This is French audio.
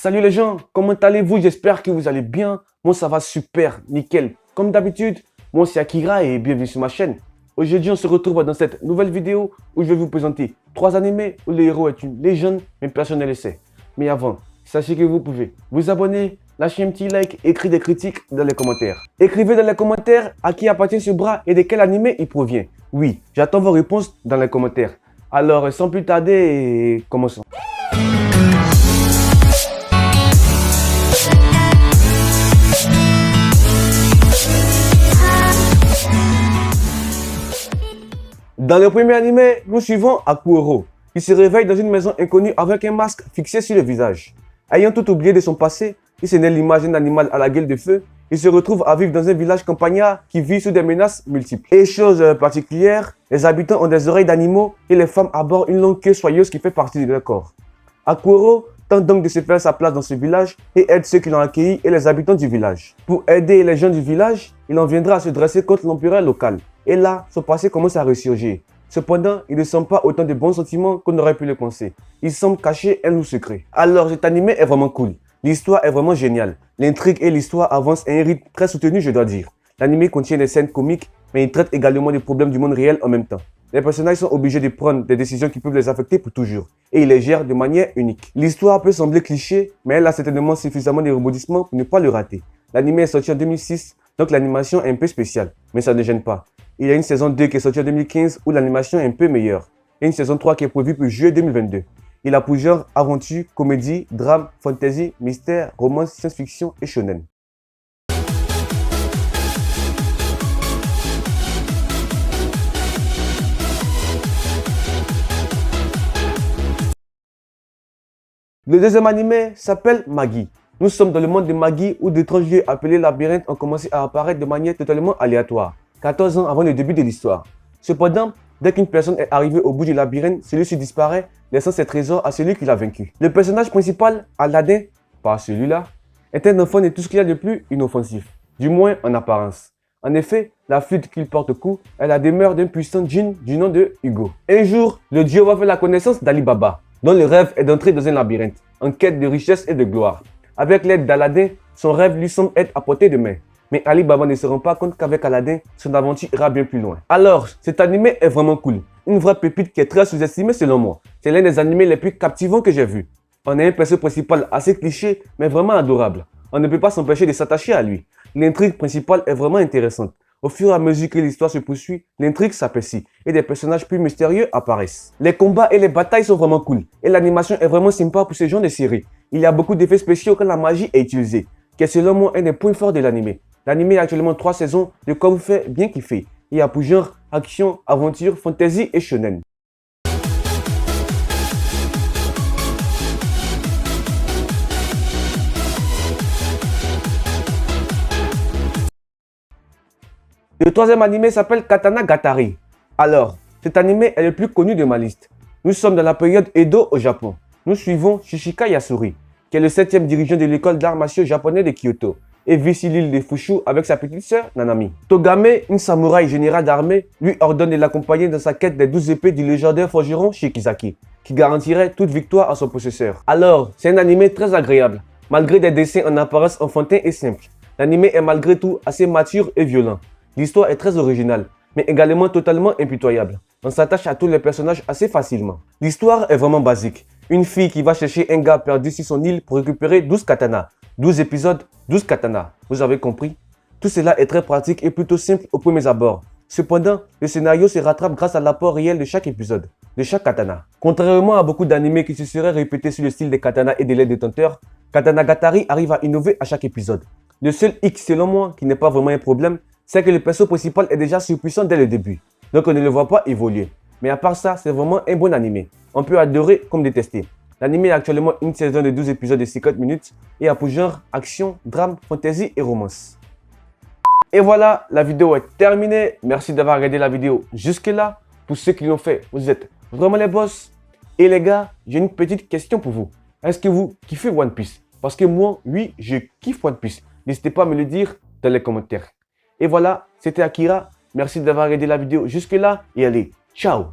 Salut les gens, comment allez-vous? J'espère que vous allez bien. Moi ça va super, nickel. Comme d'habitude, moi c'est Akira et bienvenue sur ma chaîne. Aujourd'hui on se retrouve dans cette nouvelle vidéo où je vais vous présenter 3 animés où le héros est une légende mais personne ne le sait. Mais avant, sachez que vous pouvez vous abonner, lâcher un petit like, écrire des critiques dans les commentaires. Écrivez dans les commentaires à qui appartient ce bras et de quel animé il provient. Oui, j'attends vos réponses dans les commentaires. Alors sans plus tarder, commençons. Dans le premier animé, nous suivons Akuoro, qui se réveille dans une maison inconnue avec un masque fixé sur le visage. Ayant tout oublié de son passé, il se naît l'image d'un animal à la gueule de feu. Il se retrouve à vivre dans un village campagnard qui vit sous des menaces multiples. Et chose particulière, les habitants ont des oreilles d'animaux et les femmes abordent une longue queue soyeuse qui fait partie de leur corps. Akuoro tente donc de se faire sa place dans ce village et aide ceux qui l'ont accueilli et les habitants du village. Pour aider les gens du village, il en viendra à se dresser contre l'empereur local. Et là, son passé commence à ressurgir. Cependant, il ne semble pas autant de bons sentiments qu'on aurait pu le penser. Il semble cacher un loup secret. Alors, cet animé est vraiment cool. L'histoire est vraiment géniale. L'intrigue et l'histoire avancent à un rythme très soutenu, je dois dire. L'animé contient des scènes comiques, mais il traite également des problèmes du monde réel en même temps. Les personnages sont obligés de prendre des décisions qui peuvent les affecter pour toujours, et ils les gèrent de manière unique. L'histoire peut sembler cliché, mais elle a certainement suffisamment de rebondissements pour ne pas le rater. L'animé est sorti en 2006, donc l'animation est un peu spéciale, mais ça ne gêne pas. Il y a une saison 2 qui est sortie en 2015 où l'animation est un peu meilleure, et une saison 3 qui est prévue pour juillet 2022. Il a pour genre aventure, comédie, drame, fantasy, mystère, romance, science-fiction et shonen. Le deuxième animé s'appelle Magi. Nous sommes dans le monde de Magi où d'étranges lieux appelés labyrinthes ont commencé à apparaître de manière totalement aléatoire, 14 ans avant le début de l'histoire. Cependant, dès qu'une personne est arrivée au bout du labyrinthe, celui-ci disparaît, laissant ses trésors à celui qui l'a vaincu. Le personnage principal, Aladdin, pas celui-là, est un enfant de tout ce qu'il y a de plus inoffensif, du moins en apparence. En effet, la flûte qu'il porte au cou est la demeure d'un puissant djinn du nom de Hugo. Un jour, le dieu va faire la connaissance d'Ali Baba, dont le rêve est d'entrer dans un labyrinthe, en quête de richesse et de gloire. Avec l'aide d'Aladin, son rêve lui semble être à portée de main. Mais Ali Baba ne se rend pas compte qu'avec Aladdin, son aventure ira bien plus loin. Alors, cet animé est vraiment cool. Une vraie pépite qui est très sous-estimée selon moi. C'est l'un des animés les plus captivants que j'ai vu. On a un perso principal assez cliché, mais vraiment adorable. On ne peut pas s'empêcher de s'attacher à lui. L'intrigue principale est vraiment intéressante. Au fur et à mesure que l'histoire se poursuit, l'intrigue s'apprécie et des personnages plus mystérieux apparaissent. Les combats et les batailles sont vraiment cool et l'animation est vraiment sympa pour ce genre de série. Il y a beaucoup d'effets spéciaux quand la magie est utilisée, qui est selon moi un des points forts de l'animé. L'animé a actuellement 3 saisons, de quoi vous fait bien kiffer. Il y a pour genre action, aventure, fantasy et shonen. Le troisième animé s'appelle Katana Gatari. Alors, cet animé est le plus connu de ma liste. Nous sommes dans la période Edo au Japon. Nous suivons Shishika Yasuri, qui est le 7e dirigeant de l'école d'arts martiaux japonais de Kyoto, et vit sur l'île de Fushu avec sa petite sœur Nanami. Togame, une samouraï générale d'armée, lui ordonne de l'accompagner dans sa quête des 12 épées du légendaire forgeron Shikizaki, qui garantirait toute victoire à son possesseur. Alors, c'est un animé très agréable, malgré des dessins en apparence enfantins et simples. L'animé est malgré tout assez mature et violent. L'histoire est très originale, mais également totalement impitoyable. On s'attache à tous les personnages assez facilement. L'histoire est vraiment basique. Une fille qui va chercher un gars perdu sur son île pour récupérer 12 katanas. 12 épisodes, 12 katanas. Vous avez compris? Tout cela est très pratique et plutôt simple au premier abord. Cependant, le scénario se rattrape grâce à l'apport réel de chaque épisode, de chaque katana. Contrairement à beaucoup d'animés qui se seraient répétés sur le style des katanas et des laits détenteurs, Katana Gatari arrive à innover à chaque épisode. Le seul hic selon moi, qui n'est pas vraiment un problème, c'est que le perso principal est déjà surpuissant dès le début, donc on ne le voit pas évoluer. Mais à part ça, c'est vraiment un bon animé. On peut adorer comme détester. L'animé a actuellement une saison de 12 épisodes de 50 minutes et a pour genre action, drame, fantasy et romance. Et voilà, la vidéo est terminée. Merci d'avoir regardé la vidéo jusque là. Pour ceux qui l'ont fait, vous êtes vraiment les boss. Et les gars, j'ai une petite question pour vous. Est-ce que vous kiffez One Piece? Parce que moi, oui, je kiffe One Piece. N'hésitez pas à me le dire dans les commentaires. Et voilà, c'était Akira. Merci d'avoir regardé la vidéo jusque là et allez, ciao!